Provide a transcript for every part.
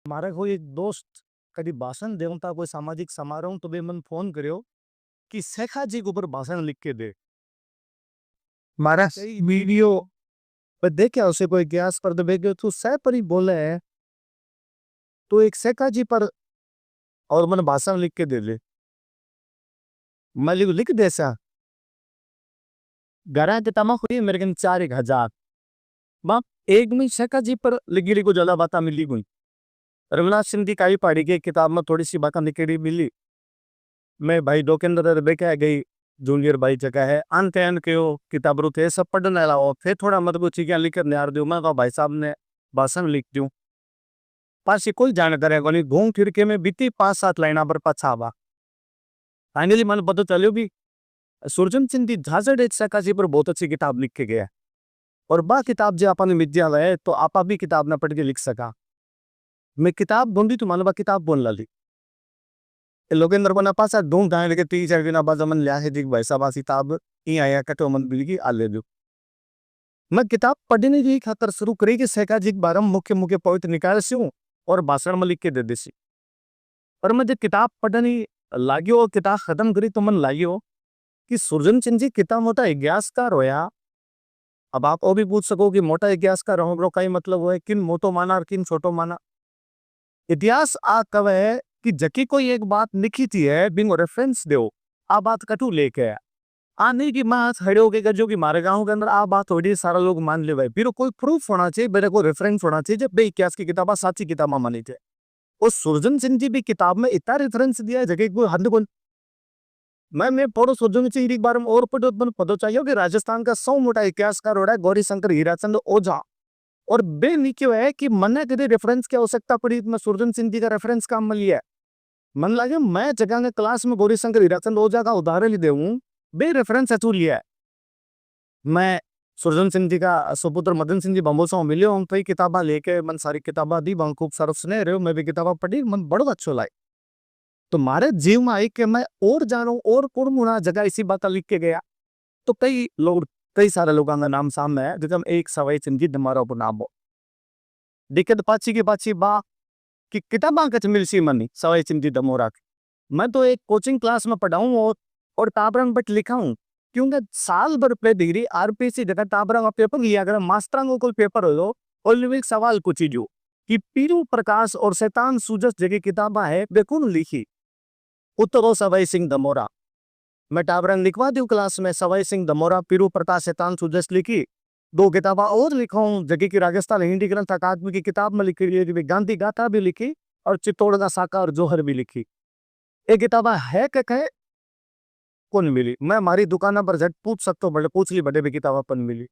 मारा कोई एक दोस्त कभी भाषण देऊं था कोई सामाजिक समारोह तो बे मन फोन करियो कि शेखा जी के ऊपर भाषण लिख के दे। मारा सही वीडियो पर देखा उसे कोई इतिहास पर दबे गयो तू सह पर ही बोले है तो एक शेखा जी पर और मन भाषण लिख के दे ले। मैं लिख दे सा घर के तमा हुई मेरे कन 4,000 मां एक में शेखा जी पर लिखी को ज्यादा बात मिली गई। रघुनाथ सिंह की काई पढ़ी गई किताब में थोड़ी सी बात निकली मिली। मैं भाई दो के अंदर बेचा गई जूनियर भाई जगह है अंत एन के किताब रू थे सब पढ़ने लाओ फिर थोड़ा मतलब चीजें लिख कर निहार दू मैं कहा भाई साहब ने भाषण लिख दूं पास कोई जानकारी कोनी घूम फिर के मैं बीती 5-7 लाइना पर पाछा आवा। फाइनली मन पता चलो भी सुरजन सिंह की झाझड़ एक सकाशी पर बहुत अच्छी किताब लिख के गया और बा किताब जो अपन विद्यालय है तो आपा भी किताब ना पढ़ के लिख सका। मैं किताब ढूंढी तो मानवा किताब बोल ला ली लोकेंद्र बना पासा ढूंढ ढाई लेके 3-4 दिन बाद मन लिया है दिख भाई साहब किताब ई आया कटो मन बिल की आ ले दो। मैं किताब पढ़ने की खातर शुरू करी कि शेखा जी के बारे में मुख्य मुख्य पॉइंट निकाल सी और भाषण में लिख के दे दे सी। पर मैं जब किताब पढ़नी लागियो और किताब खत्म करी तो मन लागियो कि सुरजन सिंह जी कितना मोटा इतिहासकार होया। अब आप वो भी पूछ सको कि मोटा इतिहासकार हो का ही मतलब हो है किन मोटो माना और किन छोटो माना। इतिहास आ कवे कि जकी कोई एक बात लिखी थी है बिंगो रेफरेंस दो आ बात कटू लेके आ नहीं कि मैं खड़े होके कर जो कि मारे गांव के अंदर आ बात थोड़ी सारा लोग मान ले भाई फिर कोई प्रूफ होना चाहिए मेरे को रेफरेंस होना चाहिए जब बे इतिहास की किताबा साची किताबा मानी थे। और सुरजन सिंह जी भी किताब में इतना रेफरेंस दिया है जगह कोई हद को मैं पढ़ो सुरजन सिंह जी के बारे में और पता चाहिए कि राजस्थान का 100 मोटा इतिहासकार हो रहा है गौरी शंकर हीराचंद ओझा और बे लिखो है कि मन कभी रेफरेंस की आवश्यकता पड़ी मैं सुरजन सिंह जी का रेफरेंस काम में लिया। मन लगे मैं जगह ने क्लास में गौरी शंकर हीराचंद ओझा का उदाहरण ही देऊं बे रेफरेंस है तू लिया है। मैं सुरजन सिंह जी का सुपुत्र मदन सिंह जी बंबोसा मिले हम कई किताबा लेके मन सारी किताबा दी बं खूब सारा सुने रहे मैं भी किताबा पढ़ी मन बड़ो अच्छो लाए। तो मारे जीव में आई कि मैं और जानू और कुड़मुड़ा जगह इसी बात लिख के गया तो कई सारे लोगों का नाम सामने है जिसम एक सवाई सिंह जी हमारा नाम हो दिक्कत पाची की पाची बा कि किताबा कच मिलसी मनी सवाई सिंह जी दमोरा की मैं तो एक कोचिंग क्लास में पढ़ाऊं और ताबरंग बट लिखा हूं क्योंकि साल भर पे डिग्री आरपीसी जगह ताबरंग पेपर लिया अगर मास्टरांग को पेपर हो और एक सवाल कुछ जो कि पीरू प्रकाश और शैतान सूजस जगह किताबा है बेकुन लिखी उत्तरो सवाई सिंह दमोरा। मैं टाबरंग लिखवा दूं क्लास में सवाई सिंह दमोरा पीरू प्रकाश शैतान सूजस लिखी 2 किताबा और लिखा हूं जगह की राजस्थान हिंदी ग्रंथ अकादमी की किताब में लिखी हुई गांधी गाथा भी लिखी और चित्तौड़ का साकार जोहर भी लिखी। एक किताबा है कहे कौन मिली मैं हमारी दुकान पर झट पूछ सकता बड़े पूछ ली बड़े भी किताब अपन मिली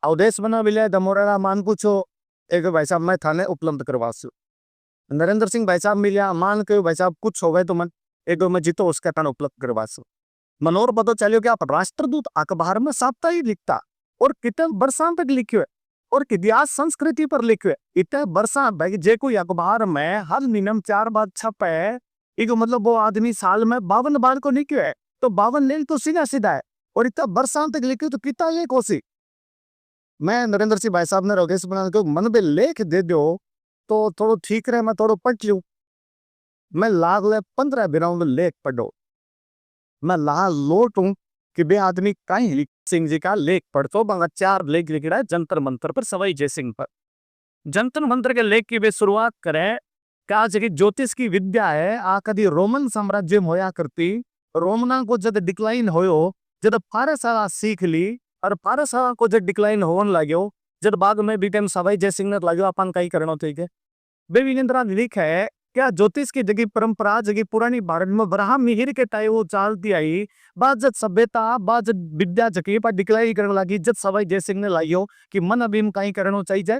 अवदेश बना मिले दमोरा मान पूछो एक भाई साहब मैं थाने उपलब्ध करवा सू नरेंद्र सिंह भाई साहब मिलिया मान के भाई साहब कुछ हो गए तो मन एक मैं जीतो उसका थाना उपलब्ध करवा सू मनोर पता चलो कि आप राष्ट्रदूत अखबार में साप्ताहिक लिखता और कितने बरसात तक लिखे हुए और इतिहास संस्कृति पर लिखे हुए इतने बरसात भाई जे कोई अखबार में हर नियम 4 बार छप है एक मतलब वो आदमी साल में 52 बार को लिखे है तो 52 लेख तो सीधा सीधा है और इतना बरसात तक लिखे तो कितना लेख हो सी। मैं नरेंद्र सिंह भाई साहब ने रोगेश बना को मन में लेख दे दो तो थोड़ा ठीक रहे मैं थोड़ा पढ़ लू मैं लाग ले 15 बिराउंड लेख पढ़ो मैं ला लोट हूं कि बे आदमी कहीं लिख सिंह जी का लेख पढ़तो बंगा 4 लेख लिख रहा है जंतर मंतर पर सवाई जय सिंह पर जंतर मंतर के लेख की वे शुरुआत करें क्या जगह ज्योतिष की विद्या है आ कभी रोमन साम्राज्य में होया करती रोमना को जब डिक्लाइन होयो जब फारसा सीख ली और फारसा को जब डिक्लाइन होने लगे जब बाद में बीटेम सवाई जय सिंह ने लगे अपन कहीं करना ठीक है बेविनेन्द्रा लिख है क्या ज्योतिष की जगह परंपरा जगह पुरानी भारत में बराह मिहिर के टाइम वो चलती आई बाद जब सभ्यता बाद जब विद्या जगह पर डिक्लाइन करने लगी जब सवाई जय सिंह ने लाइयो कि मन अभी कहीं करना चाहिए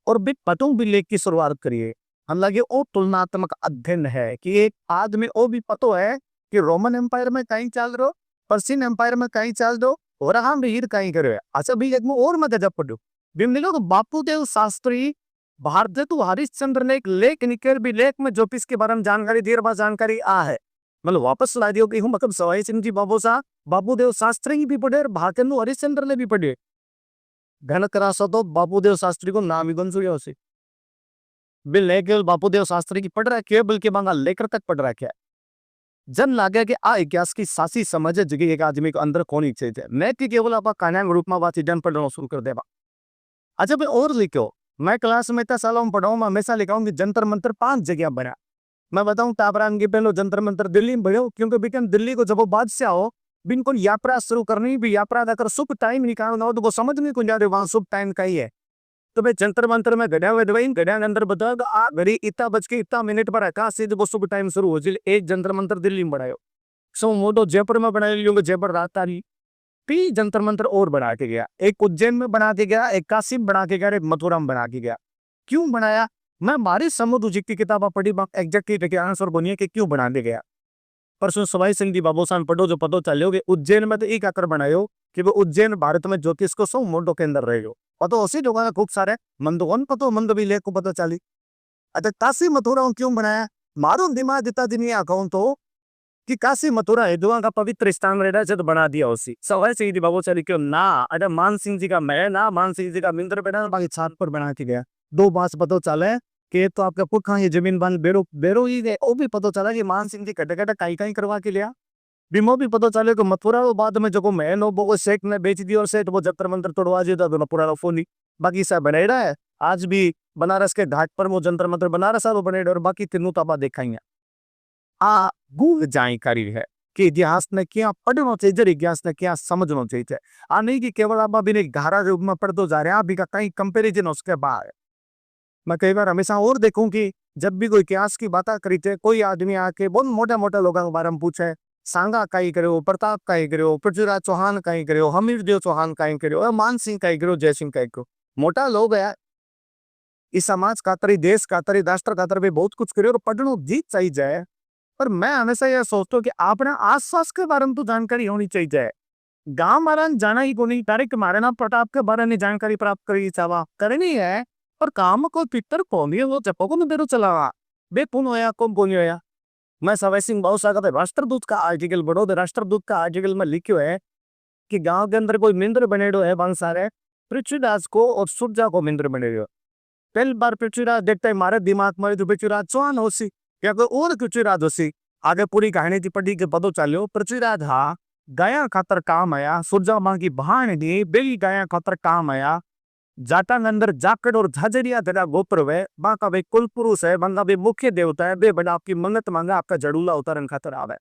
और बिग पटों भी लेख की शुरुआत करिए हम लगे ओ तुलनात्मक अध्ययन है कि एक आदमी ओ भी पतो है कि रोमन एम्पायर में कहीं चल रहो पर्शियन एम्पायर में कहीं चल दो और हम हीर कहीं करे अच्छा भी एक में और मैं गजब पढ़ू बिमलो तो बापूदेव शास्त्री भारत तो हरिश्चंद्र ने एक लेख निकल भी लेख में ज्योतिष के बारे में जानकारी देर बाद जानकारी आ है मतलब वापस ला दियो कि हूँ मतलब सवाई सिंह जी बाबूदेव शास्त्री भी पढ़े भारत हरिश्चंद्र ने भी पढ़े घन करा सो तो बापूदेव शास्त्री को नाम ही गंसुया उसे बिल ने केवल बापूदेव शास्त्री की पढ़ रखी है, बल्कि मांगा लेकर तक पढ़ रखा है। जन लागे कि आ इतिहास की सासी समझ है जगह एक आदमी के अंदर कोनी चाहिए, मैं कि केवल आप कहानियां के रूप में बात जन पढ़ना शुरू कर देवा। अच्छा भाई और लिखो, मैं क्लास में इतना सालों में पढ़ाऊँ, मैं हमेशा लिखाऊँ कि जंतर मंतर 5 जगह बना। मैं बताऊं तापरान के पहले जंतर मंतर दिल्ली में बढ़ो, क्योंकि बिकन दिल्ली को जब वो बादशाह हो बिल्कुल यात्रा शुरू करनी भी, यात्रा अगर शुभ टाइम निकालना हो तो वो समझ नहीं को जा रहे वहां शुभ टाइम का ही है। तो भाई जंतर मंतर में गड्या हुए दवाई गड्या के अंदर बताओ आ घड़ी इतना बज के इतना मिनट पर है से वो शुभ टाइम शुरू हो जाए। एक जंतर मंतर दिल्ली में बनायो, सो वो तो जयपुर में बना लियो, जयपुर राजधानी। पी जंतर मंतर और बना के गया, एक उज्जैन में बना के गया, एक काशी में बना के गया, एक मथुरा में बना के गया। क्यों बनाया? मैं हमारी समुद्र जी की किताबा पढ़ी, एग्जैक्टली आंसर बनिए कि क्यों बना दे गया। परसों सवाई सिंह जी बाबूसान पढ़ो जो पतो चलो कि उज्जैन में तो एक आकर बनायो कि वो उज्जैन भारत में ज्योतिष को सौ मोटो के अंदर रहेगा। पतो उसी जगह का खूब सारे मंद वन पतो मंद भी लेख को पता चली। अच्छा काशी मथुरा क्यों बनाया? मारो दिमाग इतना दिन आकाउं तो कि काशी मथुरा हिंदुओं का पवित्र स्थान रह तो बना दिया उसी सवाई सिंह जी बाबू चली क्यों ना। अरे मान सिंह जी का मैं ना, मान सिंह जी का मिंदर बना बाकी छात पर बना के गया। दो बात पता चले कि तो आपका पुखा ये जमीन बंद बेरो बेरो ही गए, वो भी पता चला कि मान सिंह जी कटे कटे काई करवा के लिया। बीमो भी पता चले कि मथुरा वो बाद में जो मैन हो वो सेठ ने बेच दिया और सेठ वो जंतर मंत्र तोड़वा दिया तो मथुरा फोनी बाकी सब बने रहा है। आज भी बनारस के घाट पर वो जंतर मंत्र बनारस वो बने और बाकी तीनों ताबा देखाई आ गूढ़ जानकारी है कि इतिहास ने क्या पढ़ना चाहिए, इतिहास ने क्या समझना चाहिए। आ नहीं कि केवल आप अभी धारा रूप में पढ़ते जा रहे हैं, अभी का कहीं कंपेरिजन उसके बाद। मैं कई बार हमेशा और देखूं कि जब भी कोई इतिहास की बात करी थे, कोई आदमी आके बहुत मोटा मोटा लोगों के बारे में पूछे, सांगा कहीं करो, प्रताप कहीं करो, पृथ्वीराज चौहान कहीं करो, हमीरदेव चौहान कहीं करो, मान सिंह कहीं करो, जय सिंह कहीं करो। मोटा लोग है इस समाज खातर, देश खातर, राष्ट्र खातर भी बहुत कुछ करे और पढ़ना जीत चाहिए जाए। पर मैं हमेशा यह सोचता हूँ कि अपने आसपास के बारे में तो जानकारी होनी चाहिए। गांव मारा जाना ही को नहीं, डायरेक्ट मारे ना प्रताप के बारे में जानकारी प्राप्त करी चावा करनी है। और काम को पितर कौन है वो जपो को बेरो चलावा बे कौन होया कौन कौन होया। मैं सवाई सिंह बहुत सा राष्ट्रदूत का आर्टिकल बढ़ो, राष्ट्रदूत का आर्टिकल में लिखो है कि गांव के अंदर कोई मिंद्र बनेडो है बहुत सारे, पृथ्वीराज को और सूर्या को मिंद्र बनेडो। पहली बार पृथ्वीराज देखते ही मारे दिमाग में तो पृथ्वीराज चौहान होसी या कोई और पृथ्वीराज होसी। आगे पूरी कहानी थी पढ़ी के पतो चलो पृथ्वीराज हा गाया खातर काम आया, सूर्या मां की बहान दी बेली गाया खातर काम आया। जाटा अंदर जाकड़ और झाजरिया तेरा गोत्र है, मां का वे कुल पुरुष है, मां का वे मुख्य देवता है, वे बड़ा आपकी मंगत मांगा आपका जड़ूला उतारन खातर आवे।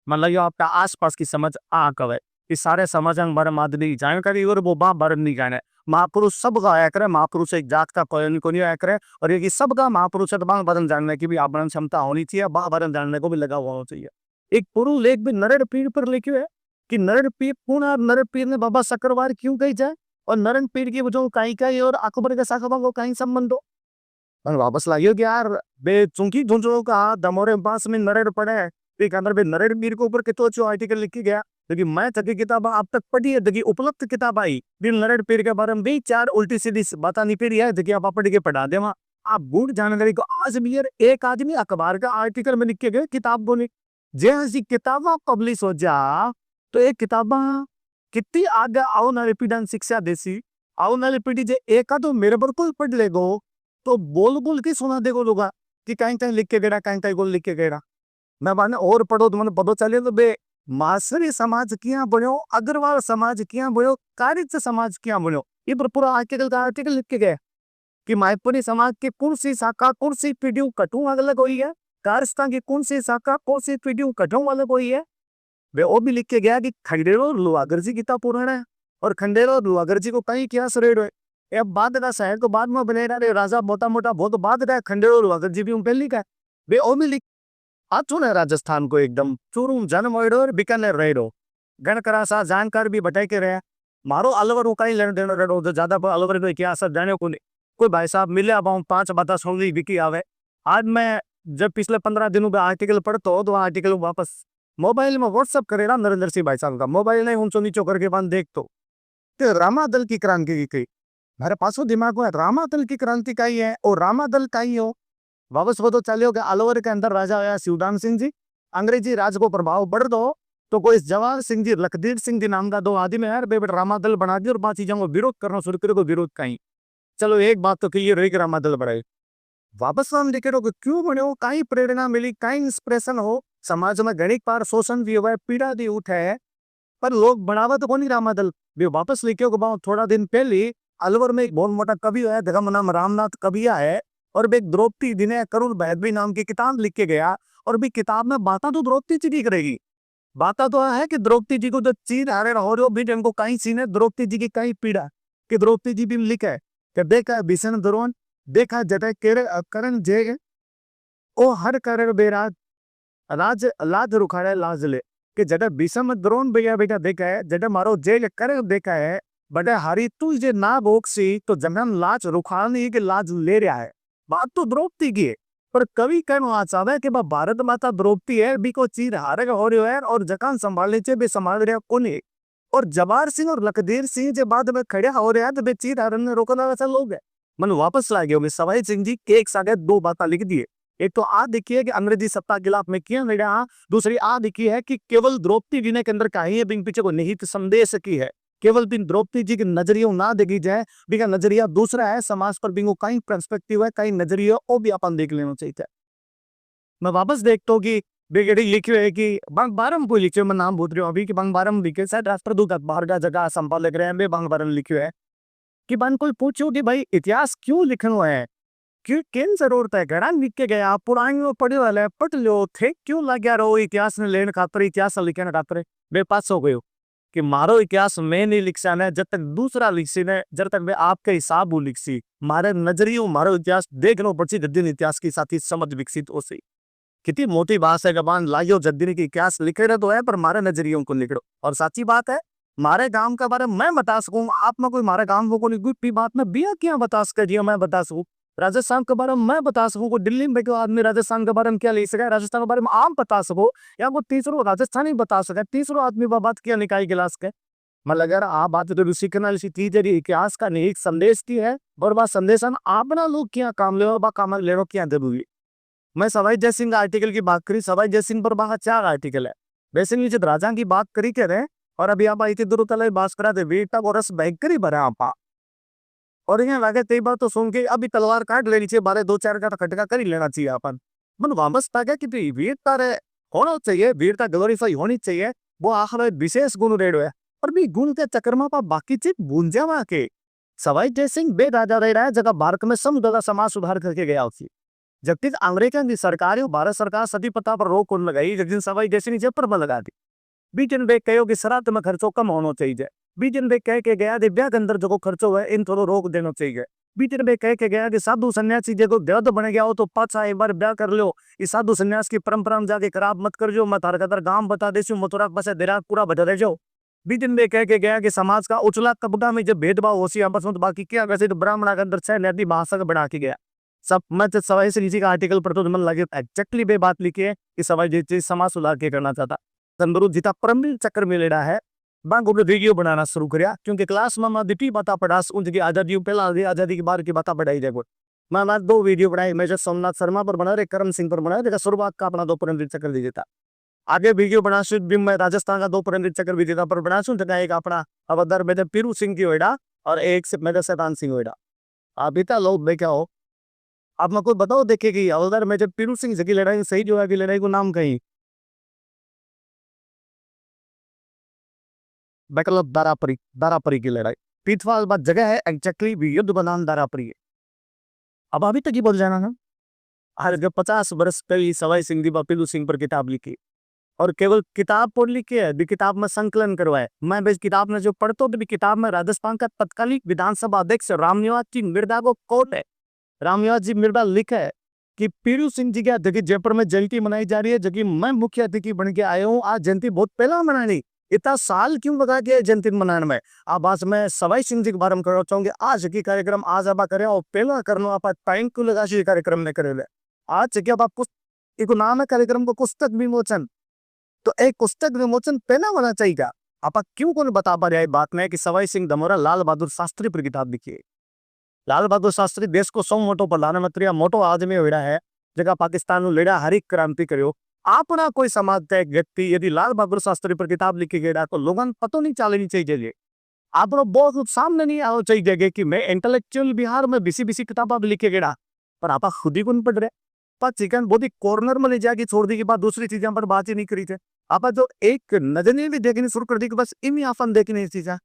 मतलब यो आपका आसपास की समझ आ कवे कि सारे समाज बारे मादनी जानकारी और वो बाप बारे नहीं जाने। महापुरुष सब का आया करे, महापुरुष एक जात का कोई नहीं आया करे और ये सबका महापुरुष है तो बाल बदन जानने की भी आपन क्षमता होनी चाहिए, बाल बदन जानने को भी लगा हुआ होना चाहिए। एक पुरु लेख भी नरेड़ पीर पर लिखे है कि नरेड़ पीर पूर्ण नरेड़ पीर ने बाबा शक्करवार क्यों कही जाए और नरेड़ पीर की वजह कहीं का और अकबर के साथ को कहीं संबंध हो। और वापस लाइयो कि यार बे चुंकी झुंझुनों का दमोरे पास में नरेड़ पड़े है एक अंदर बे नरेड़ पीर के ऊपर कितो अच्छो आर्टिकल लिखी गया। लेकिन मैं तकी किताब अब तक पढ़ी है, देखिए उपलब्ध किताब आई बिन नरेड़ पीर के बारे में भी 4 उल्टी सीधी बाता नहीं पीड़ी है, देखिए आप पढ़ के पढ़ा दे वहां आप गुड़ जानकारी को। आज भी यार एक आदमी अखबार का आर्टिकल में लिख के गए किताब बोली जैसी किताबा पब्लिश हो जा तो एक किताबा कितनी आगे आओ नारी पीढ़ी शिक्षा देसी आओ नारी पीढ़ी जे एक तो मेरे पर कोई पढ़ लेगो तो बोल बोल के सुना देगो लोग कि कहीं कहीं लिख के गया कहीं कहीं गोल लिख के गया। मैं माने और पढ़ो तो मैंने पता चले तो बे मासरी समाज क्या बनो, अग्रवाल समाज क्या बनो, कारिच समाज क्या बनो, ये पर पूरा आर्टिकल का आर्टिकल लिख के गए कि मायपुरी समाज की कौन सी शाखा कौन सी पीढ़ी कटू अलग हुई है, कारस्ता की कौन सी शाखा कौन सी पीढ़ी कटू अलग हुई है। वे वो भी लिख के गया कि खंडेलो और लुहागर जी कितना पुराना है और खंडेलो और लुहागर जी को कहीं क्या सरेड़ है। अब बाद का शहर को बाद में बने रहे राजा मोटा मोटा बहुत बाद का खंडेलो और लुहागर जी भी पहली का वे वो भी लिख आचो ने राजस्थान को एकदम चूरू जन्म और बीकानेर रहो गणकरा सा जानकार भी बटाई के रहे। मारो अलवर वो कहीं लेने देने रहो तो ज्यादा अलवर तो इतिहास जाने को नहीं कोई भाई साहब मिले अब 5 बता सोनी विकी आवे। आज मैं जब पिछले 15 दिनों में आर्टिकल पढ़ता हो तो आर्टिकल वापस मोबाइल में व्हाट्सअप करेगा नरेंद्र सिंह भाई साहब का मोबाइल नहीं ऊंचो नीचो करके बंद देख तो रामा दल की क्रांति की कही मेरे पासों दिमाग में रामा दल की क्रांति का ही है और रामा दल का ही हो। वापस वो तो चले हो कि अलवर के अंदर राजा आया शिवदान सिंह जी, अंग्रेजी राज को प्रभाव बढ़ दो तो कोई जवाहर सिंह जी लखदीर सिंह जी नाम का 2 आदमी यार बेबे रामा दल बना दिया और 5 चीजों को विरोध करना शुरू करे को विरोध कहीं। चलो एक बात तो कही रही कि रामा दल बढ़ाए वापस हम देखे तो क्यों बने हो, कहीं प्रेरणा मिली, कहीं इंस्पिरेशन हो। समाज में घणी बार शोषण भी हुआ है, पीड़ा भी उठा है, पर लोग बढ़ावा तो कोनी रामादल भी वापस लिखे को थोड़ा दिन पहले अलवर में एक बहुत मोटा कवि है, जगह नाम रामनाथ कविया है, और भी एक द्रौपदी जी ने करुण बैदवी नाम की किताब लिख के गया। और भी किताब में बातें तो द्रौपदी जी की करेगी, बात तो है कि द्रौपदी जी को जो चीर हारे हो रहे हो भी जिनको कहीं सीने द्रौपदी जी की कहीं पीड़ा, कि द्रौपदी जी भी लिखा है कि देखा भीषण द्रोण, देखा जटे करण जय, ओ हर करण बेराज, राज लाज रुखाड़े लाज ले, कि जटे भीषण द्रोण भैया बेटा देखा है, जटे मारो जेल कर देखा है, बटे हारी तू जे ना बोक्सी तो जगन लाज रुखाड़नी के लाज ले रहा है। बात तो द्रौपदी की है, पर कवि कहना आ चाहता है कि भारत माता द्रौपदी है भी को चीर हारे हो रही है, और जकान संभालने से भी संभाल रहा कोनी। और जवार सिंह और लखदेर सिंह जे बाद में खड़े हो रहे हैं तो बे चीर हारन ने रोकना वैसा लोग है। मन वापस ला गया सवाई सिंह जी के एक साथ दो बातें लिख दिए। एक तो आ देखिए कि अंग्रेजी सत्ता के खिलाफ में किया लड़ा, दूसरी आ देखी है कि केवल द्रौपदी जी ने के अंदर कहीं है बिन पीछे को निहित संदेश की है, केवल बिन द्रौपदी जी के नजरियों ना देखी जाए, बिका नजरिया दूसरा है, समाज पर बिंगो कहीं पर्सपेक्टिव है, कहीं नजरिया वो भी अपन देख लेना चाहिए। मैं वापस देखता हूँ कि बेगड़ी लिखे है कि बंग बारम को लिखे, मैं नाम भूल रही हूँ अभी कि बंग बारम लिखे शायद राष्ट्रदूत अखबार का जगह संपादक रहे हैं, बंग बारम लिखे है कि बन कोई पूछो कि भाई इतिहास क्यों लिखना है, क्यों किन जरूरत है, घड़ा लिख के गया पुरानी पढ़े वाले पढ़ लो थे, क्यों लग गया रहो इतिहास ने लेने खातर, इतिहास लिखे खातर बेपास हो गयो कि मारो इतिहास मैं नहीं लिख सा जब तक दूसरा लिख सी ने, जब तक मैं आपके हिसाब लिख सी, मारे नजरियों मारो इतिहास देख लो पड़सी जद्दीन इतिहास की साथी समझ विकसित हो सी। कितनी मोटी बात है गबान लाइयो जद्दीन की इतिहास लिख रहे तो है, पर मारे नजरियों को लिख लो। और सच्ची बात है, मारे गांव के बारे में मैं बता सकूं, आप में कोई मारे गांव को कोई बात में बिया क्या बता सके जी, मैं बता सकूं राजस्थान के बारे में मैं बता सकूं, कोई दिल्ली में बैठो आदमी राजस्थान के बारे में क्या लिख सके, राजस्थान के बारे में आप बता सको, या कोई तीसरो राजस्थानी बता सके, तीसरो आदमी बात क्या निकाय गिलास के। मतलब अगर आप बात तो सीखना चीज इतिहास का निहित संदेश की है, और वह संदेश आपना लोग क्या काम ले काम ले लो क्या जरूरी। मैं सवाई जय सिंह आर्टिकल की बात करी, सवाई जय सिंह पर वहां 4 आर्टिकल है, वैसे नीचे राजा की बात करी कह रहे, और अभी आप आई थी दुरुतल बात करा थे वीरता को रस भयंकर ही भरा आपा, और यहाँ लगे कई बार तो सुन के अभी तलवार काट लेनी चाहिए, बारे 2-4 का खटका कर ही लेना चाहिए अपन। मन वापस था क्या कि वीरता रे होना चाहिए, वीरता ग्लोरीफाई होनी चाहिए, वो आखिर विशेष गुण रेड है, और भी गुण के चक्कर में बाकी चीज भूंजा वहां के। सवाई जय सिंह बे राजा रह रहा है जगह भारत में समझौता समाज सुधार करके गया उसी, जबकि अमेरिका की सरकार भारत सरकार सती पता पर रोक लगाई, जिस दिन सवाई जय सिंह जेपर पर लगा दी। बीजन बे कहो कि श्राद्ध में खर्चो कम होना चाहिए, बीजन बे कह के गया ब्याह के अंदर जो खर्चो है इन थोड़ा रोक देना चाहिए। बीजन बे कह के गया कि साधु सन्यासी जो देवद बन गया हो तो पाचा एक बार ब्याह कर लो, इस साधु सन्यास की परंपरा में जाके खराब मत कर जो, मत हर गांव बता देसू मथुरा बसे देरा पूरा बता दे जो। बीजन बे कह के गया कि समाज का उचला तबका में जब भेदभाव हो सी आपस में, बाकी क्या वैसे तो ब्राह्मण के अंदर छह नदी भाषा बना के गया सब। मैं सवाई से नीचे का आर्टिकल पर तो मन लगे एक्जैक्टली बे बात लिखी है कि सवाई जी समाज सुधार के करना चाहता संदरू जिता परमवीर चक्कर में लेना है, बांग वीडियो बनाना शुरू कर, क्योंकि क्लास में मैं दिटी बात पढ़ास उनकी आजादी पहला आजादी के बारे की बात पढ़ाई जाए। मैं 2 वीडियो बनाई, मेजर सोमनाथ शर्मा पर बना रहे, करम सिंह पर बना रहे, शुरुआत का अपना 2 परमवीर चक्कर भी देता, आगे वीडियो बना मैं राजस्थान का 2 परमवीर चक्कर भी देता पर बना एक अपना अवधर मेजर पीरू सिंह की होड़ा, और एक से मेजर शैतान सिंह होड़ा। अभी तक लोग देखा हो, आप मैं कोई बताओ देखे कि अवधर मेजर पीरू सिंह की लड़ाई सही जो है कि लड़ाई को नाम कहीं बैटल दारापरी, दारापरी की लड़ाई पीठवाल बात जगह है एक्जैक्टली भी युद्ध बनान दारापरी है। अब अभी तक ही बोल जाना ना, आज 50 वर्ष पहले सवाई सिंह दीपा पीलू सिंह पर किताब लिखी, और केवल किताब पढ़ लिखी है भी किताब में संकलन करवाए। मैं बेच किताब में जो पढ़ता हूँ किताब में राजस्थान का तत्कालीन विधानसभा अध्यक्ष रामनिवास जी मिर्दा को कोट है, रामनिवास जी मिर्दा लिखा है कि पीरू सिंह जी की जगह जयपुर में जयंती मनाई जा रही है, जबकि मैं मुख्य अतिथि बन के आया हूँ। आज जयंती बहुत पहला मनानी, इतना साल क्यों लगा के जयंती मनाने में। अब आज मैं सवाई सिंह जी के बारे में करना चाहूंगी, आज की कार्यक्रम आज आप करे और पहला करना आप टाइम क्यों लगा कार्यक्रम में करे। आज जगह आप एक नाम है कार्यक्रम को पुस्तक विमोचन, तो एक पुस्तक विमोचन पहला होना चाहिए। आप क्यों कौन बता पा रहे बात में कि सवाई सिंह दमोरा लाल बहादुर शास्त्री पर किताब लिखी। लाल बहादुर शास्त्री देश को 100 मोटो प्रधानमंत्री मोटो आदमी होड़ा है, जगह पाकिस्तान लड़ा हरिक क्रांति करो। अपना कोई समाज का एक व्यक्ति यदि लाल बहादुर शास्त्री पर किताब लिखी गया तो लोगों पता नहीं चलनी चाहिए, आप बहुत सामने नहीं आना चाहिए कि मैं इंटेलेक्चुअल बिहार में बीसी किताब लिखे गया पर आप खुद ही कौन पढ़ रहे पर चिकन बहुत ही कॉर्नर में ले जाके छोड़ दी कि बात दूसरी चीजों पर बात ही नहीं करी थे। आप जो एक नजरिए भी देखनी शुरू कर दी कि बस इन अपन देखनी चीजें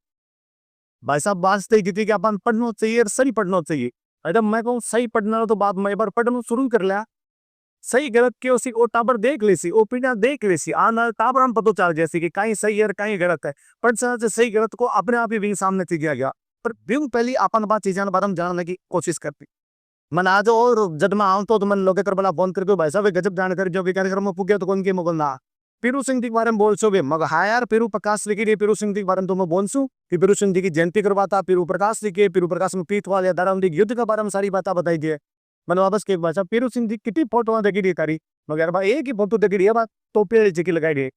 भाई साहब बात सही की थी कि अपन पढ़ना चाहिए और सही पढ़ना चाहिए। अगर मैं कहूँ सही पढ़ना तो बात मैं एक बार पढ़ना शुरू कर लिया सही गलत के उसी ओ टाबर देख लेसी ओपिनियन देख लेसी आना टाबर हम पता चल जैसे कि कहीं सही है और कहीं गलत है पर से सही गलत को अपने आप ही भी सामने थी गया पर बिन पहली अपन बात चीजें बारे में जानने की कोशिश करती मन आज और जब मैं आऊँ तो मन लोग कर बना फोन करके भाई साहब गजब जानकारी जो भी कार्यक्रम में पुगे तो कौन की मोगल ना पीरू सिंह जी के बारे में बोल सो भी मगर हाँ यार पीरू प्रकाश लिखी रही पीरू सिंह जी के बारे में तो मैं बोल सू कि पीरू सिंह जी की जयंती करवाता पीरू प्रकाश लिखे पीरू प्रकाश में पीत वाले धर्म युद्ध के बारे में सारी बातें बताई दिए मैंने वापस के भाषा पीरू सिंह जी कितनी फोटो देखी रही तारी मगर भाई एक ही फोटो देखी रही है बात तो पेड़ जी की लगाई रही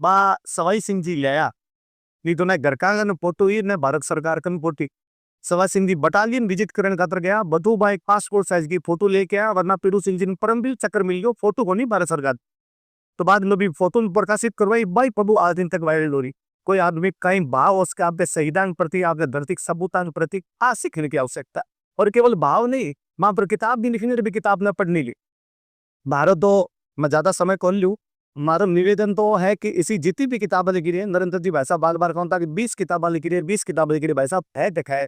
बा सवाई सिंह जी लिया नहीं तो ना घर का फोटो ही न भारत सरकार का forty Sawai Singh ji battalion visit करने खातर गया बधु भाई पासपोर्ट साइज की फोटो लेके आया वरना पीरू सिंह जी ने परमवीर चक्कर मिल गया फोटो को नहीं भारत सरकार तो बाद में भी फोटो प्रकाशित करवाई भाई प्रभु आज दिन तक वायरल हो रही कोई आदमी कहीं भाव उसके आपके शहीदान प्रति आपके धरती सबूतान प्रति आज सीखने की आवश्यकता और केवल भाव नहीं वहां पर किताब भी लिखनी भी किताब न पढ़नी ली भारत तो मैं ज्यादा समय कौन लूँ हमारा निवेदन तो है कि इसी जितनी भी किताबें लिखी रही है नरेंद्र जी भाई साहब बार बार कहता कि 20 किताबें लिखी रही है 20 किताबें लिखी रही भाई साहब है देखा है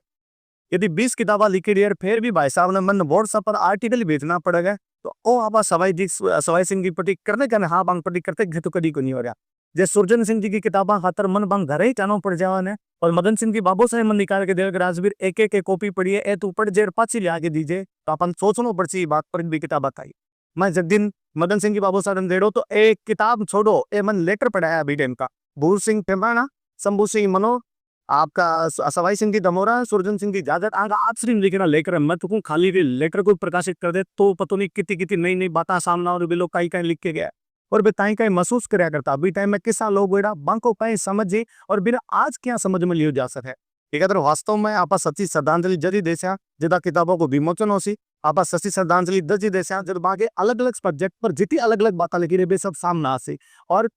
यदि 20 किताबें लिखी रही है फिर भी भाई साहब ने मन व्हाट्सएप पर आर्टिकल भेजना पड़ेगा तो ओ आप सवाई सिंह की पट्टी करने का हाँ बांग पट्टी करते तो कभी को नहीं हो रहा जैसे सुरजन सिंह जी की किताबें खातर मन बांग घर ही चानो पड़ जावा ने और मदन सिंह की बाबू से मन निकाल के देव राजवीर एक एक कॉपी पढ़ी है तू पढ़ जेर पाची ले आगे दीजिए तो अपन सोचना पड़ती बात पर भी किताब बताई मैं जब दिन मदन सिंह की बाबू साधन दे रहा तो एक किताब छोड़ो ए मन लेटर पढ़ाया अभी टाइम का भूर सिंह पेमाना शंभू सिंह मनो आपका सवाई सिंह की दमोरा सुरजन सिंह की जाजत आगा आप सिर्फ लिखना लेकर मैं तो खाली लेटर को प्रकाशित कर दे तो पता नहीं कितनी कितनी नई नई बातें सामना और भी लोग कहीं कहीं लिख के गया और बताई कहीं महसूस कराया करता अभी टाइम में किसा लोग बेड़ा बांको कहीं समझे और बिना आज क्या समझ में लियो जा सके एक अगर वास्तव में आप सच्ची श्रद्धांजलि जरी देसा जिदा किताबों को विमोचन होसी आप सच्ची श्रद्धांजलि दजी देसा जब बागे अलग अलग सब्जेक्ट पर जितनी अलग अलग बातें लिखी रही सब सामने आसी और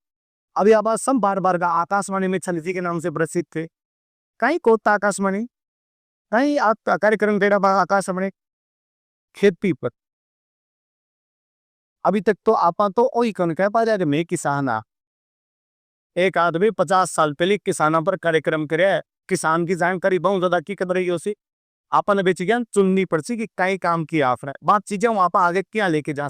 अभी आप सब बार बार का आकाशवाणी में छलिजी के नाम से प्रसिद्ध थे कहीं कोता आकाशवाणी कहीं आप कार्यक्रम तेरा आकाशवाणी खेती पर अभी तक तो आप तो वही कौन कह पा रहे मैं किसान आ एक आदमी 50 साल पहले किसानों पर कार्यक्रम करे किसान की जानकारी बहुत ज्यादा की कर रही हो आपने बेची ज्ञान चुननी पड़ती कि कई काम किया आपने बात चीजें वहां पर आगे क्या लेके जा